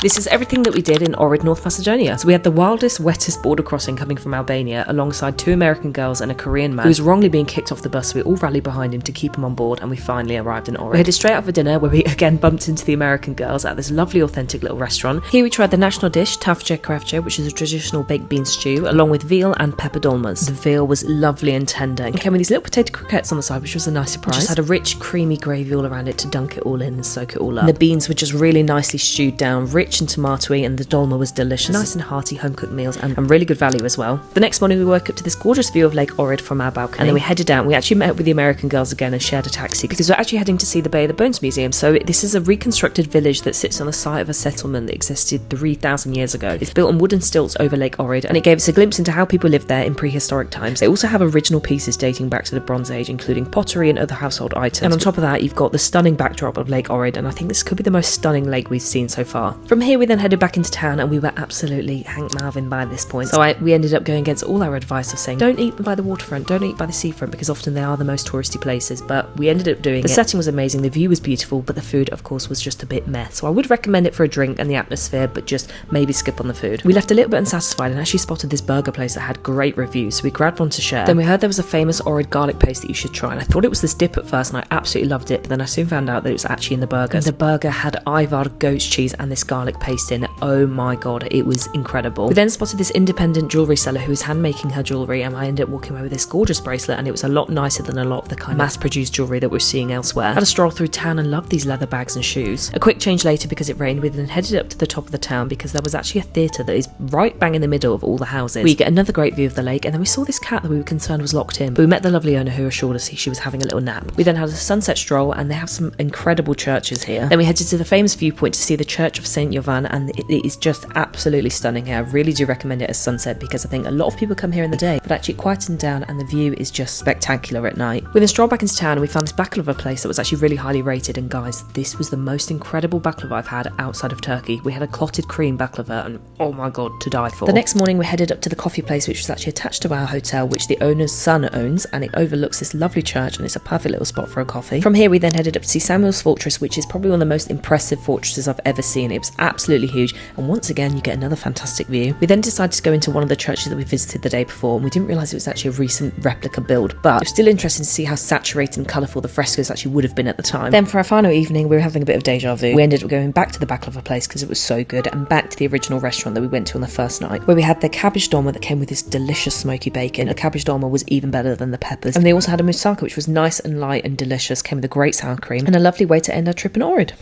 This is everything that we did in Ohrid, North Macedonia. So we had the wildest, wettest border crossing coming from Albania alongside 2 American girls and a Korean man who was wrongly being kicked off the bus, so we all rallied behind him to keep him on board, and we finally arrived in Ohrid. We headed straight out for dinner, where we again bumped into the American girls at this lovely authentic little restaurant. Here we tried the national dish, Tavče Gravče, which is a traditional baked bean stew, along with veal and pepper dolmas. The veal was lovely and tender, and came with these little potato croquettes on the side, which was a nice surprise. It just had a rich, creamy gravy all around it to dunk it all in and soak it all up. And the beans were just really nicely stewed down, rich and tomatoey, and the dolma was delicious. Nice and hearty home-cooked meals, and really good value as well. The next morning we woke up to this gorgeous view of Lake Ohrid from our balcony, and then we headed down. We actually met up with the American girls again and shared a taxi because we're actually heading to see the Bay of the Bones Museum. So this is a reconstructed village that sits on the site of a settlement that existed 3,000 years ago. It's built on wooden stilts over Lake Ohrid, and it gave us a glimpse into how people lived there in prehistoric times. They also have original pieces dating back to the Bronze Age, including pottery and other household items. And on top of that, you've got the stunning backdrop of Lake Ohrid, and I think this could be the most stunning lake we've seen so far. From here, we then headed back into town, and we were absolutely Hank Marvin by this point. So we ended up going against all our advice of saying, don't eat by the waterfront, don't eat by the seafront, because often they are the most touristy places, but we ended up doing it. The setting was amazing, the view was beautiful, but the food, of course, was just a bit meh. So I would recommend it for a drink and the atmosphere, but just maybe skip on the food. We left a little bit unsatisfied and actually spotted this burger place that had great reviews, so we grabbed one to share. Then we heard there was a famous Ohrid garlic paste that you should try, and I thought it was this dip at first, and I absolutely loved it, but then I soon found out that it was actually in the burger. The burger had Ivar goat's cheese and this garlic paste in it. Oh my god, it was incredible. We then spotted this independent jewellery seller who was hand making her jewellery, and I ended up walking away with this gorgeous bracelet, and it was a lot nicer than a lot of the kind of mass-produced jewellery that we're seeing elsewhere. Had a stroll through town and loved these leather bags and shoes. A quick change later because it rained. We then headed up to the top of the town because there was actually a theatre that is right bang in the middle of all the houses. We get another great view of the lake, and then we saw this cat that we were concerned was locked in, but we met the lovely owner who assured us she was having a little nap. We then had a sunset stroll, and they have some incredible churches here. Then we headed to the famous viewpoint to see the church of St. Jovan, and it is just absolutely stunning here. I really do recommend it as sunset because I think a lot of people come here in the day, but actually quieting down, and the view is just spectacular at night. We then strolled back into town, and we found this baklava place that was actually really highly rated, and guys, this was the most incredible baklava I've had outside of Turkey. We had a clotted cream baklava, and oh my god, to die for. The next morning we headed up to the coffee place, which was actually attached to our hotel, which the owner's son owns, and it overlooks this lovely church, and it's a perfect little spot for a coffee. From here we then headed up to see Samuel's Fortress, which is probably one of the most impressive fortresses I've ever seen. It was absolutely huge, and once again you get another fantastic view. We then decided to go into one of the churches that we visited the day before, and we didn't realise it was actually a recent replica build, but it was still interesting to see how saturated and colourful the frescoes actually would have been at the time. Then for our final evening, we were having a bit of deja vu. We ended up going back to the baklava place because it was so good, and back to the original restaurant that we went to on the first night, where we had the cabbage dolma that came with this delicious smoky bacon. The cabbage dolma was even better than the peppers, and they also had a moussaka which was nice and light and delicious, came with a great sour cream, and a lovely way to end our trip in Ohrid.